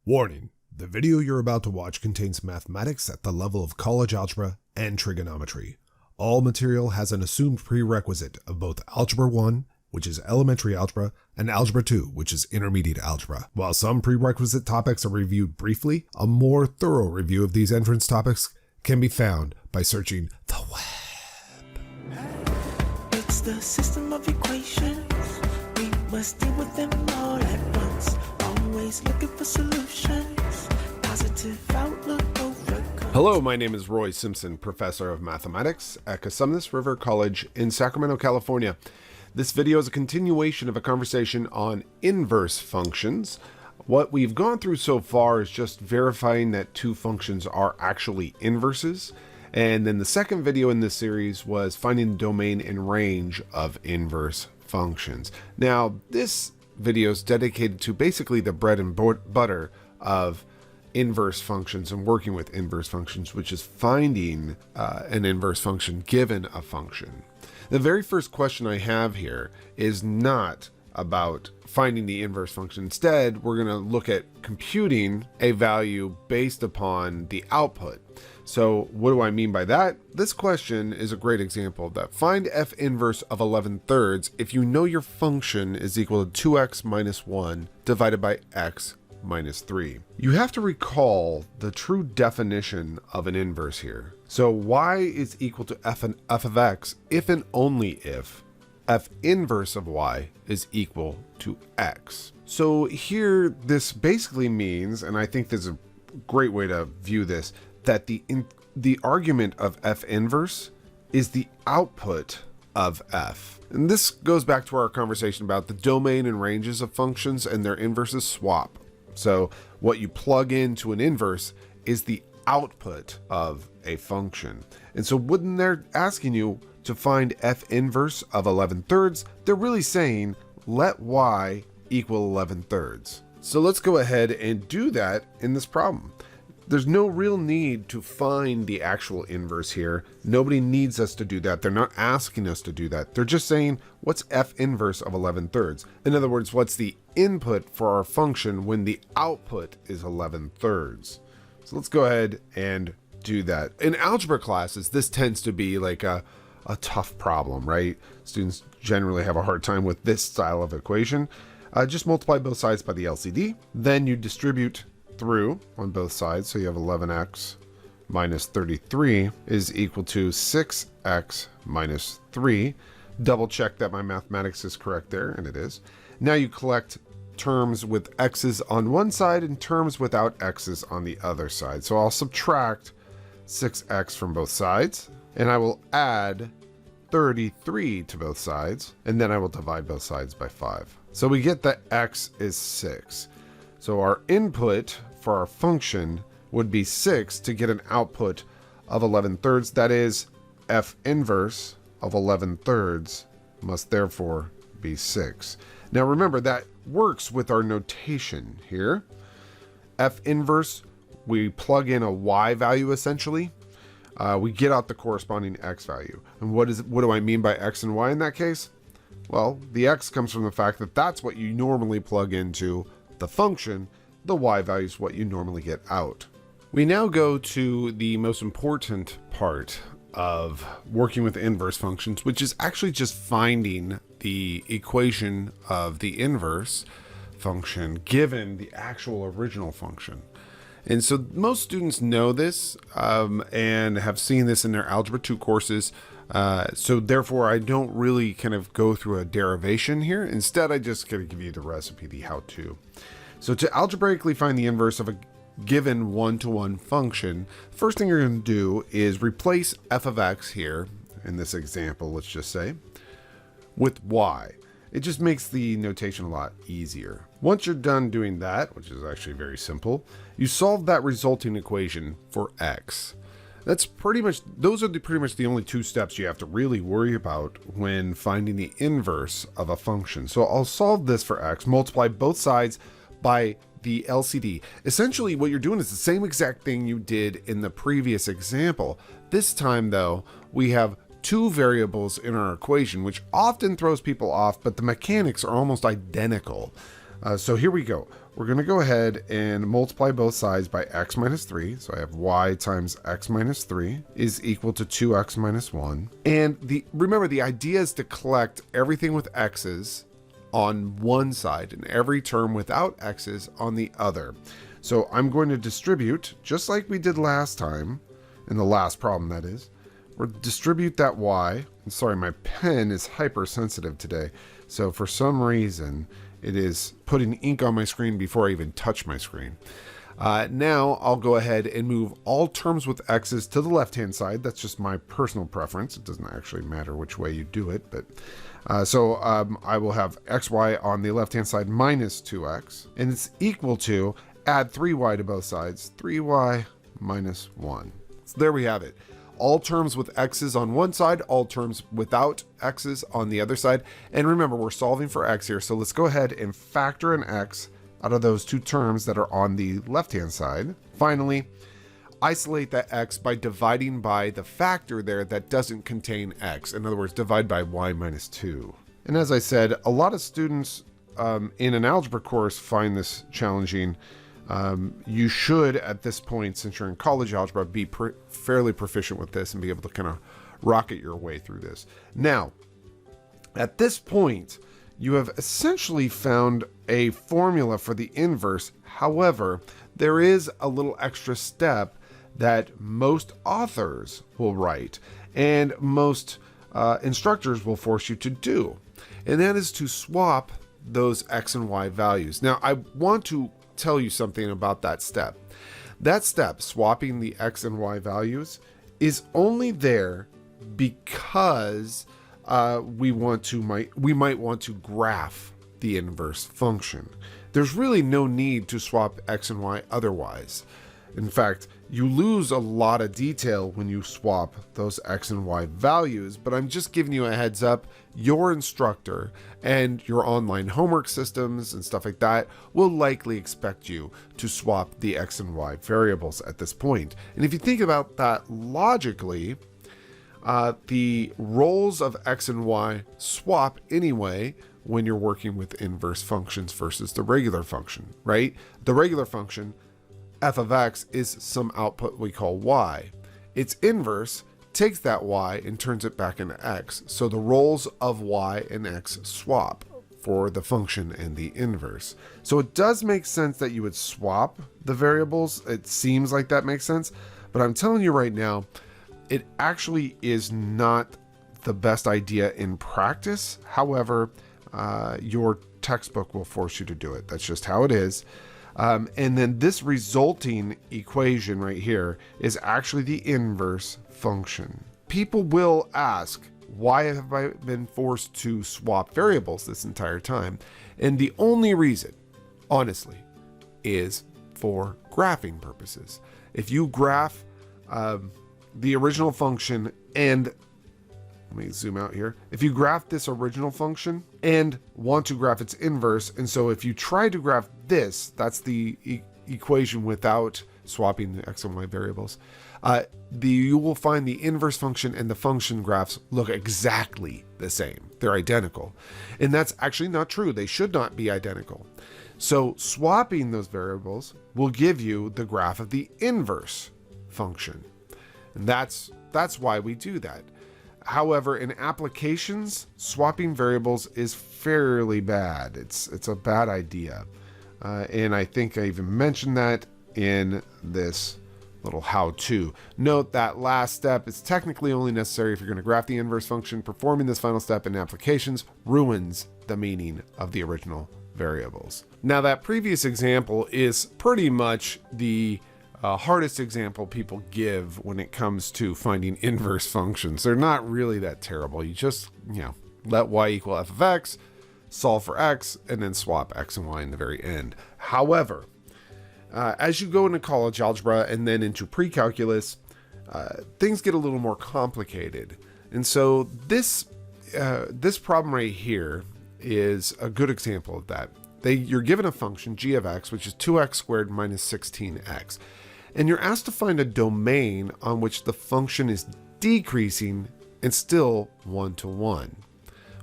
Warning, the video you're about to watch contains mathematics at the level of college algebra and trigonometry. All material has an assumed prerequisite of both Algebra 1, which is elementary algebra, and Algebra 2, which is intermediate algebra. While some prerequisite topics are reviewed briefly, a more thorough review of these entrance topics can be found by searching the web. It's the system of equations. We must deal with them all at once. Always looking for solutions. Positive outlook overcome. Hello, my name is Roy Simpson, Professor of Mathematics at Cosumnes River College in Sacramento, California. This video is a continuation of a conversation on inverse functions. What we've gone through so far is just verifying that two functions are actually inverses. And then the second video in this series was finding the domain and range of inverse functions. Now, this video is dedicated to basically the bread and butter of inverse functions and working with inverse functions, which is finding an inverse function given a function. The very first question I have here is not about finding the inverse function. Instead, we're going to look at computing a value based upon the output. So what do I mean by that? This question is a great example of that. Find f inverse of 11/3 if you know your function is equal to 2x minus 1 divided by x minus 3. You have to recall the true definition of an inverse here. So y is equal to f of x if and only if f inverse of y is equal to x. So here this basically means, and I think there's a great way to view this, that the argument of f inverse is the output of f. And this goes back to our conversation about the domain and ranges of functions and their inverses swap. So what you plug into an inverse is the output of a function. And so when they're asking you to find f inverse of 11/3, they're really saying let y equal 11/3. So let's go ahead and do that in this problem. There's no real need to find the actual inverse here. Nobody needs us to do that. They're not asking us to do that. They're just saying, what's f inverse of 11/3? In other words, what's the input for our function when the output is 11/3? So let's go ahead and do that. In algebra classes, this tends to be like a tough problem, right? Students generally have a hard time with this style of equation. Just multiply both sides by the LCD. Then you distribute through on both sides, so you have 11x minus 33 is equal to 6x minus 3. Double check that my mathematics is correct there, and it is. Now you collect terms with x's on one side and terms without x's on the other side. So I'll subtract 6x from both sides, and I will add 33 to both sides, and then I will divide both sides by 5. So we get that x is 6. So our input for our function would be 6 to get an output of 11/3. That is, f inverse of 11/3 must therefore be 6. Now remember, that works with our notation here. F inverse, we plug in a y value essentially. We get out the corresponding x value. And what do I mean by x and y in that case? Well, the x comes from the fact that that's what you normally plug into the function. The y value is what you normally get out. We now go to the most important part of working with inverse functions, which is actually just finding the equation of the inverse function given the actual original function. And so most students know this and have seen this in their Algebra 2 courses. So therefore, I don't really kind of go through a derivation here. Instead, I just kind of give you the recipe, the how-to. So to algebraically find the inverse of a given one-to-one function, first thing you're going to do is replace f of x here, in this example, let's just say, with y. It just makes the notation a lot easier. Once you're done doing that, which is actually very simple, you solve that resulting equation for x. That's pretty much, those are pretty much the only two steps you have to really worry about when finding the inverse of a function. So I'll solve this for x, multiply both sides by the LCD. Essentially what you're doing is the same exact thing you did in the previous example. This time though, we have two variables in our equation, which often throws people off, but the mechanics are almost identical. So here we go. We're going to go ahead and multiply both sides by x minus 3. So I have y times x minus 3 is equal to 2x minus 1. And remember, the idea is to collect everything with x's on one side and every term without x's on the other. So I'm going to distribute, just like we did last time, in the last problem that is. We'll distribute that y. And sorry, my pen is hypersensitive today. So for some reason, it is putting ink on my screen before I even touch my screen. Now I'll go ahead and move all terms with x's to the left-hand side. That's just my personal preference. It doesn't actually matter which way you do it. But I will have xy on the left-hand side minus 2x. And it's equal to, add 3y to both sides, 3y minus 1. So there we have it. All terms with x's on one side, all terms without x's on the other side. And remember, we're solving for x here, so let's go ahead and factor an x out of those two terms that are on the left-hand side. Finally, isolate that x by dividing by the factor there that doesn't contain x. In other words, divide by y minus 2. And as I said, a lot of students in an algebra course find this challenging. You should, at this point, since you're in college algebra, be fairly proficient with this and be able to kind of rocket your way through this. Now, at this point, you have essentially found a formula for the inverse. However, there is a little extra step that most authors will write and most instructors will force you to do, and that is to swap those x and y values. Now, I want to tell you something about that step. That step, swapping the x and y values, is only there because we might want to graph the inverse function. There's really no need to swap x and y otherwise. In fact, you lose a lot of detail when you swap those x and y values, but I'm just giving you a heads up. Your instructor and your online homework systems and stuff like that will likely expect you to swap the x and y variables at this point. And if you think about that logically, the roles of x and y swap anyway when you're working with inverse functions versus the regular function, right? The regular function, f of x, is some output we call y. Its inverse takes that y and turns it back into x. So the roles of y and x swap for the function and the inverse. So it does make sense that you would swap the variables. It seems like that makes sense, but I'm telling you right now, it actually is not the best idea in practice. However, your textbook will force you to do it. That's just how it is. And then this resulting equation right here is actually the inverse function. People will ask, why have I been forced to swap variables this entire time? And the only reason, honestly, is for graphing purposes. If you graph the original function and let me zoom out here. If you graph this original function and want to graph its inverse, and so if you try to graph this, that's the equation without swapping the x and y variables, you will find the inverse function and the function graphs look exactly the same. They're identical. And that's actually not true. They should not be identical. So swapping those variables will give you the graph of the inverse function. And that's why we do that. However, in applications, swapping variables is fairly bad. It's a bad idea. And I think I even mentioned that in this little how-to. Note that last step is technically only necessary if you're going to graph the inverse function. Performing this final step in applications ruins the meaning of the original variables. Now, that previous example is pretty much the hardest example people give when it comes to finding inverse functions. They're not really that terrible. You just, let y equal f of x, solve for x, and then swap x and y in the very end. However, as you go into college algebra and then into pre-calculus, things get a little more complicated. And so this problem right here is a good example of that. You're given a function, g of x, which is 2x squared minus 16x. And you're asked to find a domain on which the function is decreasing and still 1 to 1.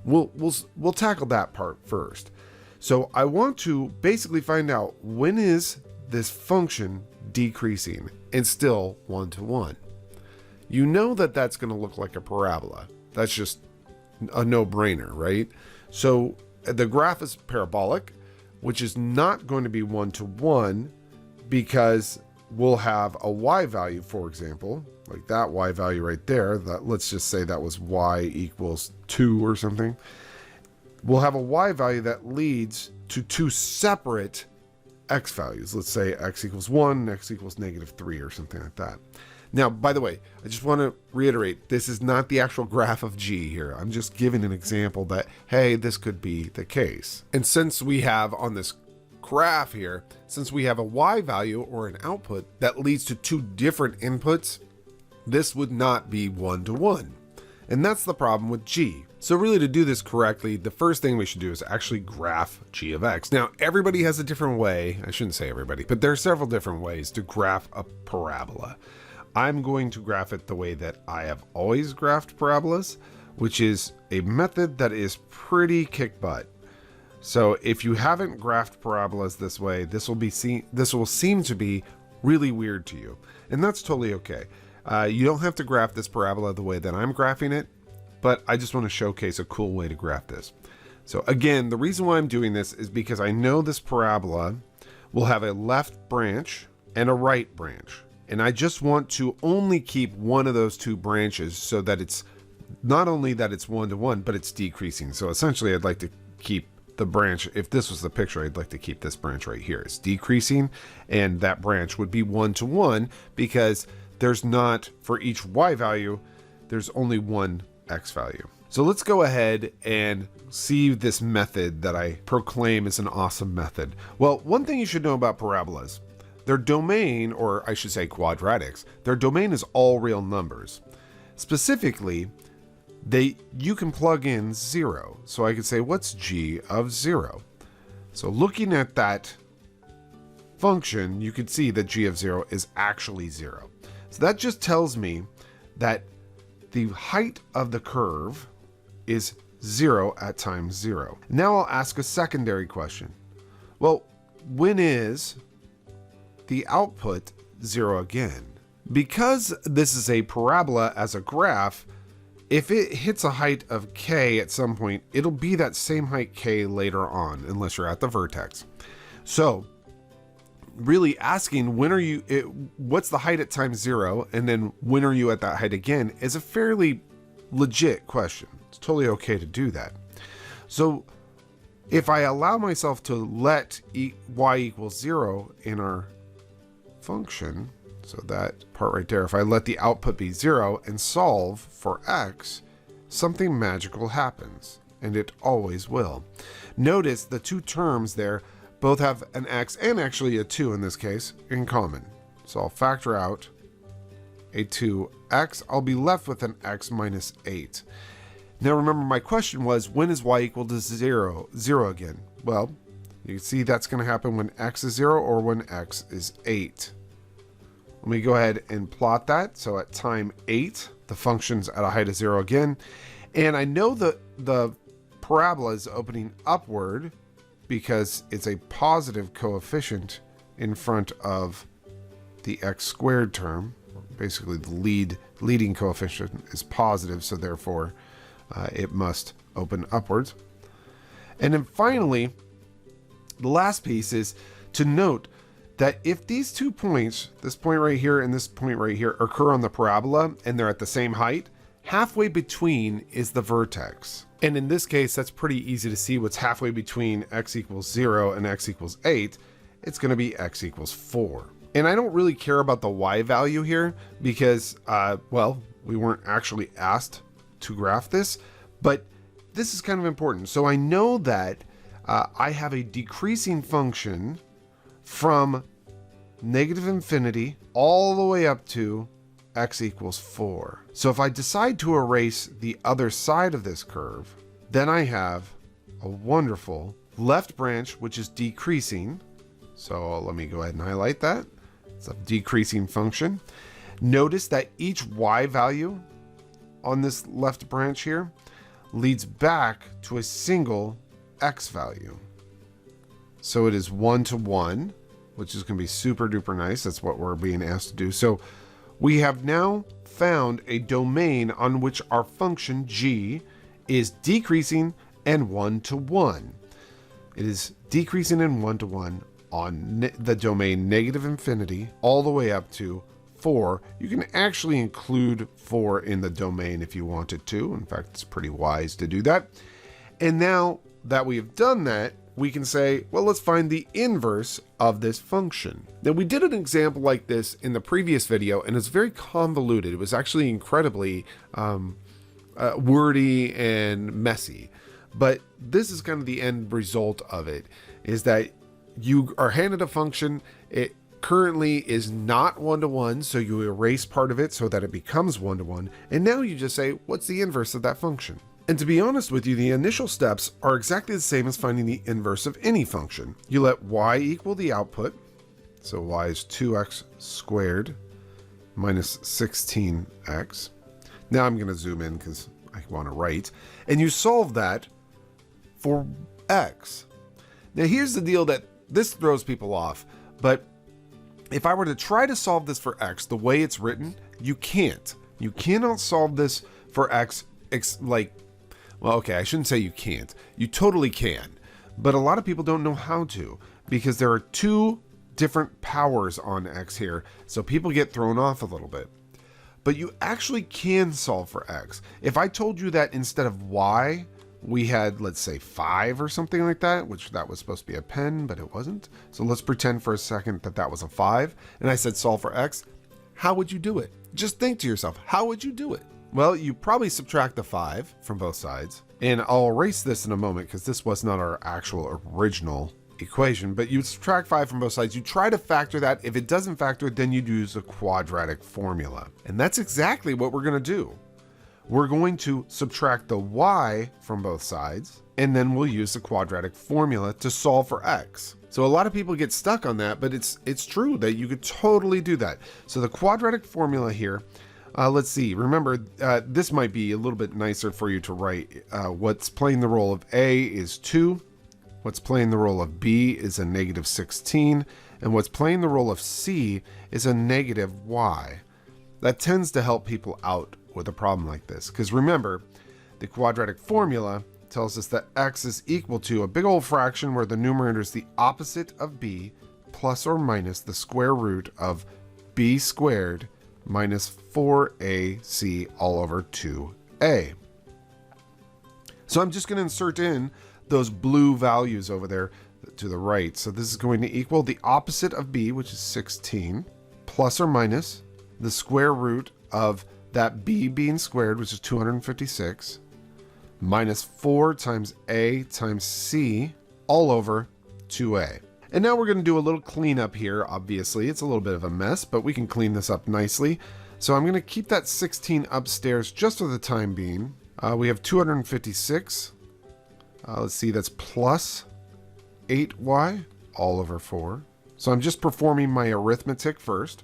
We'll tackle that part first. So I want to basically find out, when is this function decreasing and still 1 to 1? You know that that's going to look like a parabola. That's just a no-brainer, right? So the graph is parabolic, which is not going to be 1 to 1 because we'll have a y value, for example, like that y value right there. That, let's just say that was y equals 2 or something. We'll have a y value that leads to two separate x values. Let's say x equals 1, x equals -3 or something like that. Now, by the way, I just want to reiterate, this is not the actual graph of G here. I'm just giving an example that, hey, this could be the case. And since we have on this graph here, since we have a y value or an output that leads to two different inputs, this would not be 1 to 1. And that's the problem with G. So really, to do this correctly, the first thing we should do is actually graph G of X. Now, everybody has a different way. I shouldn't say everybody, but there are several different ways to graph a parabola. I'm going to graph it the way that I have always graphed parabolas, which is a method that is pretty kick butt. So if you haven't graphed parabolas this way, this will seem to be really weird to you, and that's totally okay. You don't have to graph this parabola the way that I'm graphing it, but I just want to showcase a cool way to graph this. So again, the reason why I'm doing this is because I know this parabola will have a left branch and a right branch. And I just want to only keep one of those two branches so that it's not only that it's 1 to 1, but it's decreasing. So essentially, I'd like to keep the branch. If this was the picture, I'd like to keep this branch right here. It's decreasing, and that branch would be 1 to 1 because there's not, for each y value, there's only one x value. So let's go ahead and see this method that I proclaim is an awesome method. Well, one thing you should know about parabolas, their domain, or I should say quadratics, their domain is all real numbers. Specifically, you can plug in 0. So I could say, what's g of 0? So looking at that function, you could see that g of 0 is actually 0. So that just tells me that the height of the curve is 0 at time 0. Now I'll ask a secondary question. Well, when is the output 0 again? Because this is a parabola as a graph, if it hits a height of k at some point, it'll be that same height k later on, unless you're at the vertex. So really asking what's the height at time 0, and then when are you at that height again, is a fairly legit question. It's totally okay to do that. So if I allow myself to let y equals 0 in our function, so that part right there, if I let the output be 0 and solve for x, something magical happens, and it always will. Notice the two terms there both have an x, and actually a 2 in this case, in common. So I'll factor out a 2x. I'll be left with an x minus 8. Now remember, my question was, when is y equal to 0 again? Well, you can see that's going to happen when x is 0 or when x is 8. Let me go ahead and plot that. So at time 8, the function's at a height of 0 again. And I know that the parabola is opening upward because it's a positive coefficient in front of the x squared term. Basically, the leading coefficient is positive, so therefore it must open upwards. And then finally, the last piece is to note that if these 2 points, this point right here and this point right here, occur on the parabola and they're at the same height, halfway between is the vertex. And in this case, that's pretty easy to see what's halfway between x equals 0 and x equals 8. It's going to be x equals 4. And I don't really care about the y value here because, well, we weren't actually asked to graph this, but this is kind of important. So I know that I have a decreasing function from -infinity all the way up to x equals 4. So if I decide to erase the other side of this curve, then I have a wonderful left branch, which is decreasing. So let me go ahead and highlight that. It's a decreasing function. Notice that each y value on this left branch here leads back to a single x value. So it is 1 to 1, which is going to be super duper nice. That's what we're being asked to do. So we have now found a domain on which our function g is decreasing and 1 to 1. It is decreasing in 1 to 1 on the domain negative infinity all the way up to 4. You can actually include 4 in the domain if you wanted to. In fact, it's pretty wise to do that. And now that we have done that, we can say, well, let's find the inverse of this function. Now, we did an example like this in the previous video, and it's very convoluted. It was actually incredibly wordy and messy. But this is kind of the end result of it, is that you are handed a function. It currently is not 1 to 1, so you erase part of it so that it becomes 1 to 1. And now you just say, what's the inverse of that function? And to be honest with you, the initial steps are exactly the same as finding the inverse of any function. You let y equal the output. So y is 2x squared minus 16x. Now I'm going to zoom in because I want to write. And you solve that for x. Now here's the deal that this throws people off. But if I were to try to solve this for x the way it's written, you can't. You cannot solve this for x well, okay, I shouldn't say you can't. You totally can. But a lot of people don't know how to, because there are 2 different powers on x here, so people get thrown off a little bit. But you actually can solve for x. If I told you that instead of y, we had, let's say, 5 or something like that, which that was supposed to be a pen, but it wasn't. So let's pretend for a second that that was a 5, and I said solve for x. How would you do it? Just think to yourself, how would you do it? Well, you probably subtract the 5 from both sides, and I'll erase this in a moment because this was not our actual original equation, but you subtract 5 from both sides. You try to factor that. If it doesn't factor, then you'd use a quadratic formula. And that's exactly what we're going to do. We're going to subtract the y from both sides, and then we'll use the quadratic formula to solve for x. So a lot of people get stuck on that, but it's true that you could totally do that. So the quadratic formula here, let's see, remember, this might be a little bit nicer for you to write. What's playing the role of A is 2. What's playing the role of B is a negative 16. And what's playing the role of C is a negative y. That tends to help people out with a problem like this. Because remember, the quadratic formula tells us that x is equal to a big old fraction where the numerator is the opposite of b plus or minus the square root of b squared minus 4ac all over 2a. So I'm just going to insert in those blue values over there to the right. So this is going to equal the opposite of b, which is 16, plus or minus the square root of that b being squared, which is 256, minus 4 times a times c all over 2a. And now we're going to do a little cleanup here. Obviously, it's a little bit of a mess, but we can clean this up nicely. So I'm going to keep that 16 upstairs just for the time being. We have 256. Let's see, that's plus 8y all over 4. So I'm just performing my arithmetic first.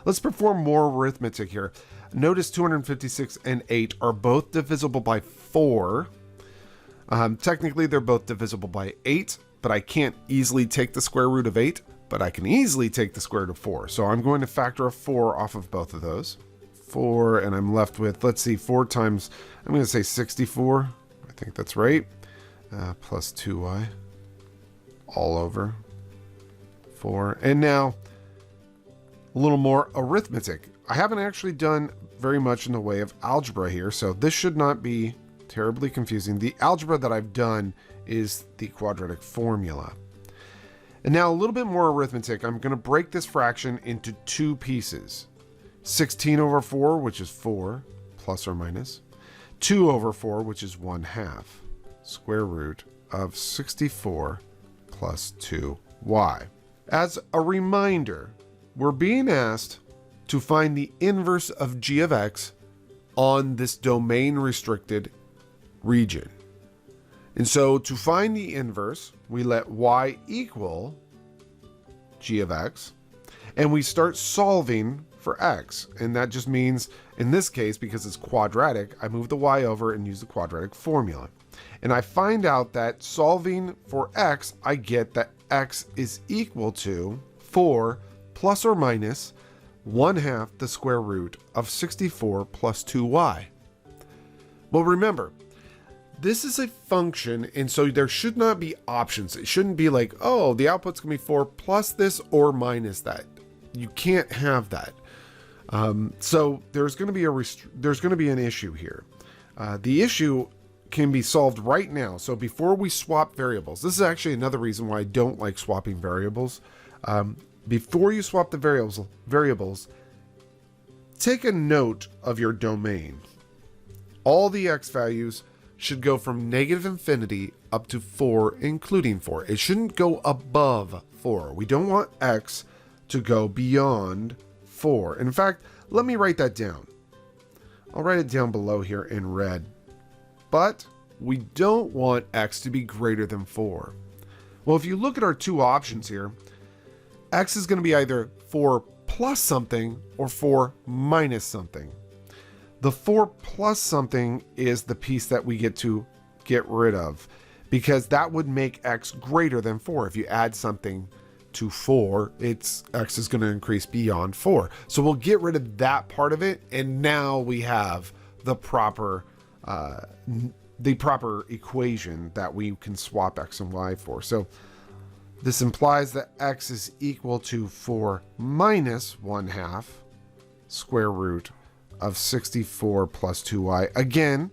Let's perform more arithmetic here. Notice 256 and 8 are both divisible by 4. Technically, they're both divisible by 8. But I can't easily take the square root of 8, but I can easily take the square root of 4. So I'm going to factor a 4 off of both of those. 4, and I'm left with, let's see, 4 times, I'm going to say 64. I think that's right. Plus 2y all over 4. And now, a little more arithmetic. I haven't actually done very much in the way of algebra here, so this should not be terribly confusing. The algebra that I've done is the quadratic formula. And now a little bit more arithmetic. I'm going to break this fraction into 2 pieces. 16 over 4, which is 4, plus or minus. 2 over 4, which is 1/2. Square root of 64 plus 2y. As a reminder, we're being asked to find the inverse of g of x on this domain restricted region. And so to find the inverse, we let y equal g of x, and we start solving for x. And that just means, in this case, because it's quadratic, I move the y over and use the quadratic formula. and I find out that solving for x, I get that x is equal to 4 plus or minus 1/2 the square root of 64 plus 2y. Well, remember, this is a function, and so there should not be options. It shouldn't be like, oh, the output's gonna be 4 plus this or minus that. You can't have that. So there's gonna be an issue here. The issue can be solved right now. So before we swap variables, this is actually another reason why I don't like swapping variables. Before you swap the variables, take a note of your domain. All the x values should go from -infinity up to 4, including 4. It shouldn't go above 4. We don't want x to go beyond 4. In fact, let me write that down. I'll write it down below here in red. But we don't want x to be greater than 4. Well, if you look at our two options here, x is going to be either 4 plus something or 4 minus something. The 4 plus something is the piece that we get to get rid of, because that would make x greater than 4. If you add something to 4, x is going to increase beyond 4. So we'll get rid of that part of it, and now we have the proper equation that we can swap x and y for. So this implies that x is equal to 4 minus 1/2 square root of 64 plus 2y. Again,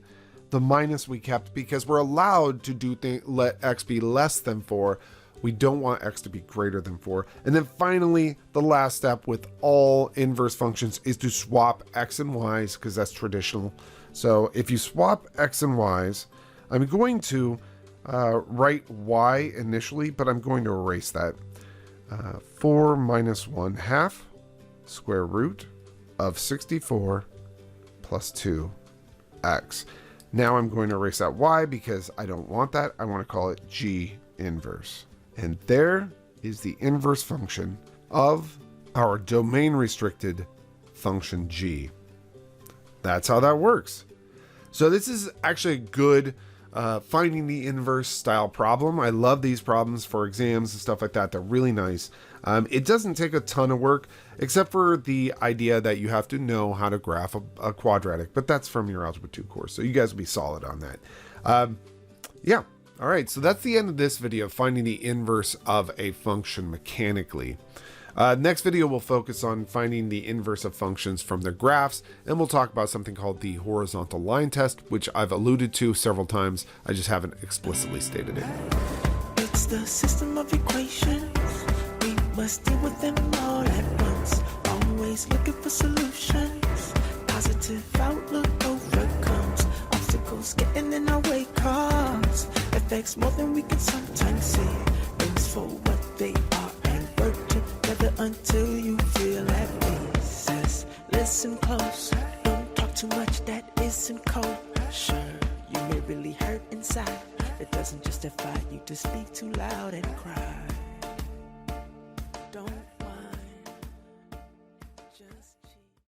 the minus we kept because we're allowed to let x be less than 4. We don't want x to be greater than 4. And then finally, the last step with all inverse functions is to swap x and y's, because that's traditional. So if you swap x and y's, I'm going to write y initially, but I'm going to erase that. 4 minus 1/2 square root of 64 plus 2x. Now I'm going to erase that y because I don't want that. I want to call it g inverse. And there is the inverse function of our domain restricted function g. That's how that works. So this is actually a good finding the inverse style problem. I love these problems for exams and stuff like that. They're really nice. It doesn't take a ton of work, except for the idea that you have to know how to graph a quadratic, but that's from your Algebra 2 course, so you guys will be solid on that. Yeah, all right, so that's the end of this video, finding the inverse of a function mechanically. Next video, we'll focus on finding the inverse of functions from their graphs, and we'll talk about something called the horizontal line test, which I've alluded to several times. I just haven't explicitly stated it. It's the system of equations. We must deal with them all at once. Always looking for solutions. Positive outlook overcomes obstacles getting in our way. Cause affects more than we can sometimes see. Things for what they are and work together until you feel at peace. Says, listen close. Don't talk too much that isn't cold. Sure, you may really hurt inside. It doesn't justify you to speak too loud and cry.